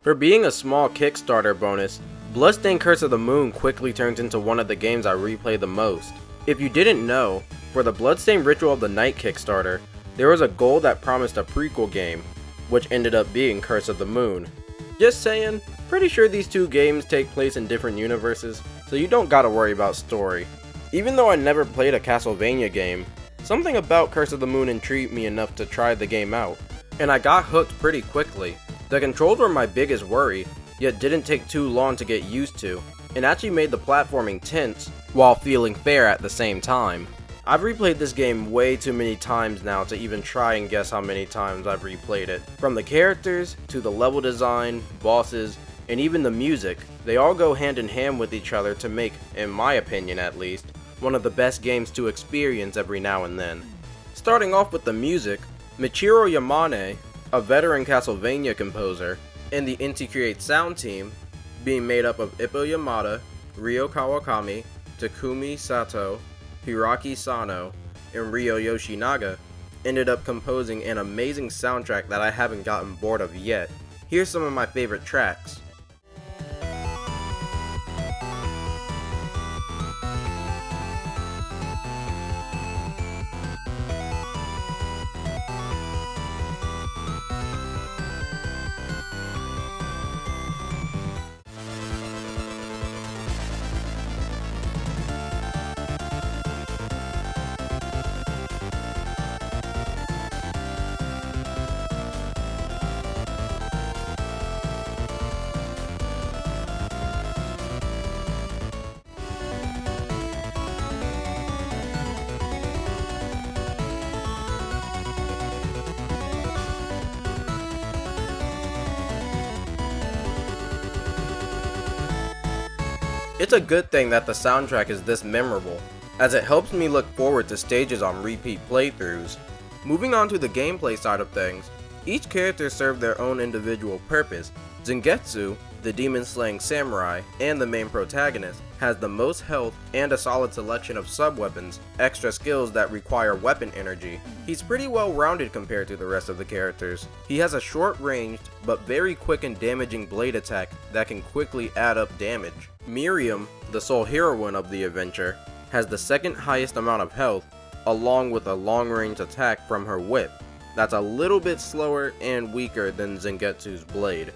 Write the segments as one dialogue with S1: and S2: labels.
S1: For being a small Kickstarter bonus, Bloodstained Curse of the Moon quickly turns into one of the games I replay the most. If you didn't know, for the Bloodstained Ritual of the Night Kickstarter, there was a goal that promised a prequel game, which ended up being Curse of the Moon. Just saying, pretty sure these two games take place in different universes, so you don't gotta worry about story. Even though I never played a Castlevania game, something about Curse of the Moon intrigued me enough to try the game out, and I got hooked pretty quickly. The controls were my biggest worry, yet didn't take too long to get used to, and actually made the platforming tense while feeling fair at the same time. I've replayed this game way too many times now to even try and guess how many times I've replayed it. From the characters, to the level design, bosses, and even the music, they all go hand in hand with each other to make, in my opinion at least, one of the best games to experience every now and then. Starting off with the music, Michiru Yamane, a veteran Castlevania composer, and the Inti Create sound team, being made up of Ippo Yamada, Ryo Kawakami, Takumi Sato, Hiraki Sano, and Ryo Yoshinaga, ended up composing an amazing soundtrack that I haven't gotten bored of yet. Here's some of my favorite tracks. It's a good thing that the soundtrack is this memorable, as it helps me look forward to stages on repeat playthroughs. Moving on to the gameplay side of things, each character served their own individual purpose. Zangetsu, the demon-slaying samurai, and the main protagonist, has the most health and a solid selection of sub-weapons, extra skills that require weapon energy. He's pretty well rounded compared to the rest of the characters. He has a short-ranged, but very quick and damaging blade attack that can quickly add up damage. Miriam, the sole heroine of the adventure, has the second highest amount of health, along with a long-range attack from her whip that's a little bit slower and weaker than Zangetsu's blade.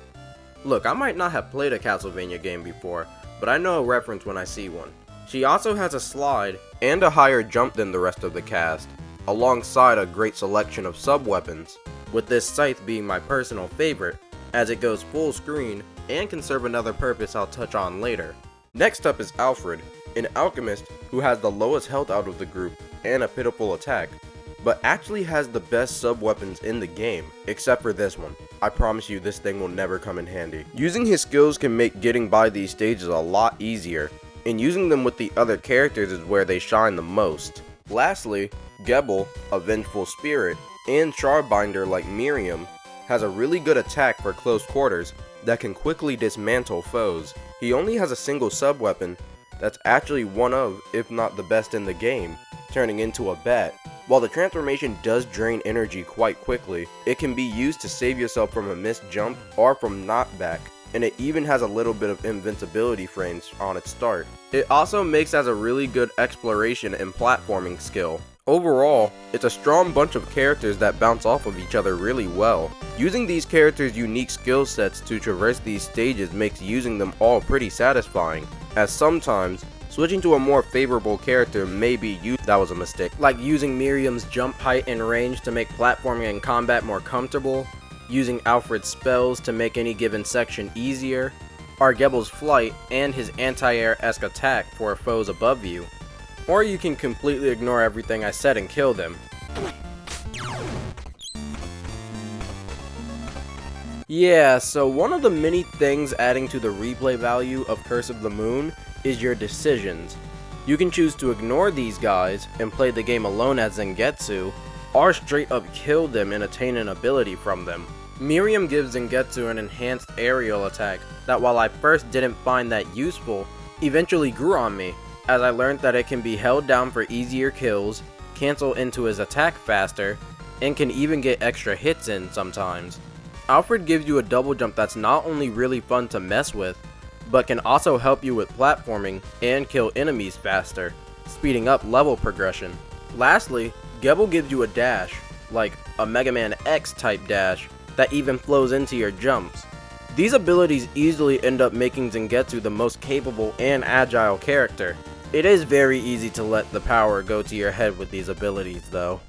S1: Look, I might not have played a Castlevania game before, but I know a reference when I see one. She also has a slide and a higher jump than the rest of the cast, alongside a great selection of sub-weapons, with this scythe being my personal favorite, as it goes full screen and can serve another purpose I'll touch on later. Next up is Alfred, an alchemist who has the lowest health out of the group and a pitiful attack, but actually has the best sub-weapons in the game, except for this one. I promise you this thing will never come in handy. Using his skills can make getting by these stages a lot easier, and using them with the other characters is where they shine the most. Lastly, Gebel, a vengeful spirit, and Shardbinder like Miriam, has a really good attack for close quarters that can quickly dismantle foes. He only has a single sub-weapon that's actually one of, if not the best in the game, turning into a bat. While the transformation does drain energy quite quickly, it can be used to save yourself from a missed jump or from knockback, and it even has a little bit of invincibility frames on its start. It also makes as a really good exploration and platforming skill. Overall, it's a strong bunch of characters that bounce off of each other really well. Using these characters' unique skill sets to traverse these stages makes using them all pretty satisfying, as sometimes switching to a more favorable character may be used. That was a mistake. Like using Miriam's jump height and range to make platforming and combat more comfortable, using Alfred's spells to make any given section easier, or Gebel's flight and his anti-air-esque attack for foes above you. Or you can completely ignore everything I said and kill them. Yeah, so one of the many things adding to the replay value of Curse of the Moon is your decisions. You can choose to ignore these guys and play the game alone as Zangetsu, or straight up kill them and attain an ability from them. Miriam gives Zangetsu an enhanced aerial attack that, while I first didn't find that useful, eventually grew on me, as I learned that it can be held down for easier kills, cancel into his attack faster, and can even get extra hits in sometimes. Alfred gives you a double jump that's not only really fun to mess with, but can also help you with platforming and kill enemies faster, speeding up level progression. Lastly, Gebel gives you a dash, like a Mega Man X type dash, that even flows into your jumps. These abilities easily end up making Zangetsu the most capable and agile character. It is very easy to let the power go to your head with these abilities though.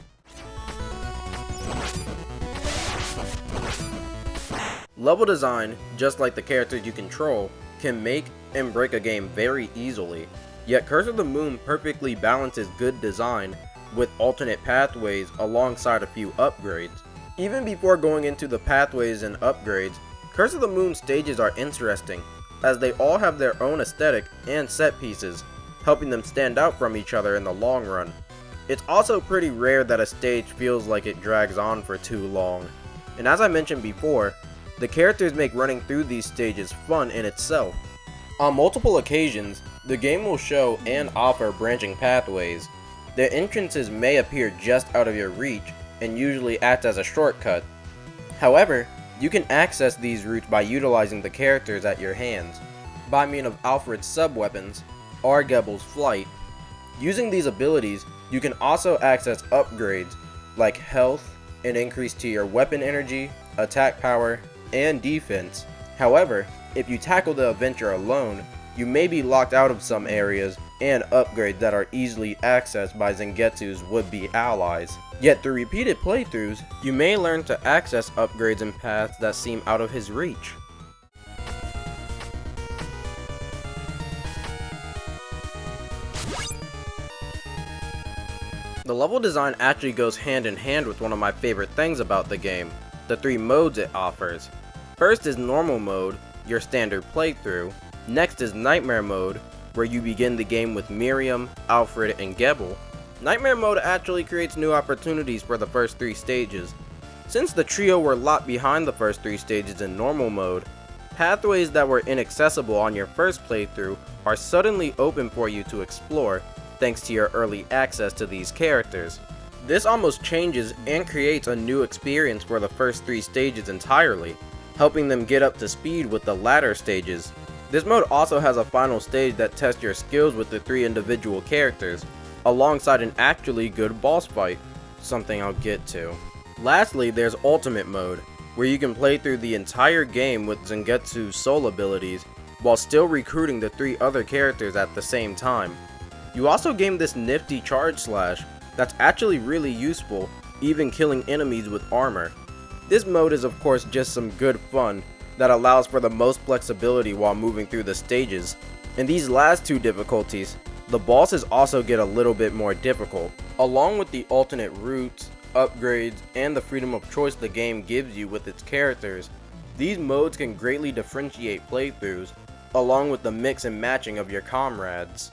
S1: Level design, just like the characters you control, can make and break a game very easily, yet Curse of the Moon perfectly balances good design with alternate pathways alongside a few upgrades. Even before going into the pathways and upgrades, Curse of the Moon stages are interesting, as they all have their own aesthetic and set pieces, helping them stand out from each other in the long run. It's also pretty rare that a stage feels like it drags on for too long, and as I mentioned before, the characters make running through these stages fun in itself. On multiple occasions, the game will show and offer branching pathways. The entrances may appear just out of your reach and usually act as a shortcut. However, you can access these routes by utilizing the characters at your hands, by means of Alfred's sub-weapons or Gebel's flight. Using these abilities, you can also access upgrades like health, an increase to your weapon energy, attack power, and defense. However, if you tackle the adventure alone, you may be locked out of some areas and upgrades that are easily accessed by Zangetsu's would-be allies. Yet through repeated playthroughs, you may learn to access upgrades and paths that seem out of his reach. The level design actually goes hand in hand with one of my favorite things about the game, the 3 modes it offers. First is normal mode, your standard playthrough. Next is nightmare mode, where you begin the game with Miriam, Alfred, and Gebel. Nightmare mode actually creates new opportunities for the first 3 stages. Since the trio were locked behind the first 3 stages in normal mode, pathways that were inaccessible on your first playthrough are suddenly open for you to explore, thanks to your early access to these characters. This almost changes and creates a new experience for the first 3 stages entirely, helping them get up to speed with the latter stages. This mode also has a final stage that tests your skills with the 3 individual characters, alongside an actually good boss fight, something I'll get to. Lastly, there's Ultimate mode, where you can play through the entire game with Zangetsu's soul abilities, while still recruiting the 3 other characters at the same time. You also gain this nifty charge slash that's actually really useful, even killing enemies with armor. This mode is of course just some good fun that allows for the most flexibility while moving through the stages. In these last 2 difficulties, the bosses also get a little bit more difficult. Along with the alternate routes, upgrades, and the freedom of choice the game gives you with its characters, these modes can greatly differentiate playthroughs, along with the mix and matching of your comrades.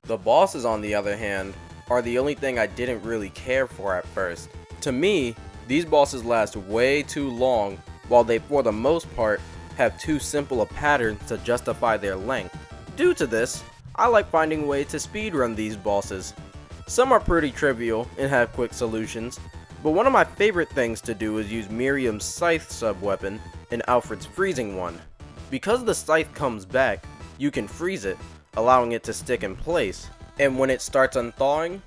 S1: The bosses, on the other hand, are the only thing I didn't really care for at first. To me, these bosses last way too long, while they for the most part have too simple a pattern to justify their length. Due to this, I like finding ways to speedrun these bosses. Some are pretty trivial and have quick solutions, but one of my favorite things to do is use Miriam's scythe sub-weapon and Alfred's freezing one. Because the scythe comes back, you can freeze it, allowing it to stick in place, and when it starts unthawing,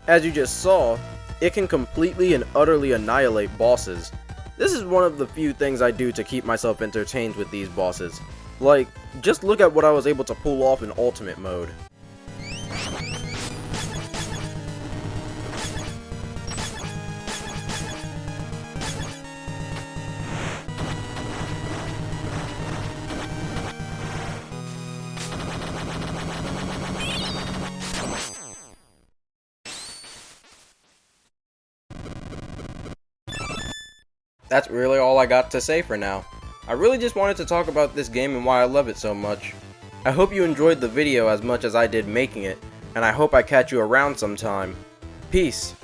S1: as you just saw, it can completely and utterly annihilate bosses. This is one of the few things I do to keep myself entertained with these bosses. Like, just look at what I was able to pull off in Ultimate mode. That's really all I got to say for now. I really just wanted to talk about this game and why I love it so much. I hope you enjoyed the video as much as I did making it, and I hope I catch you around sometime. Peace.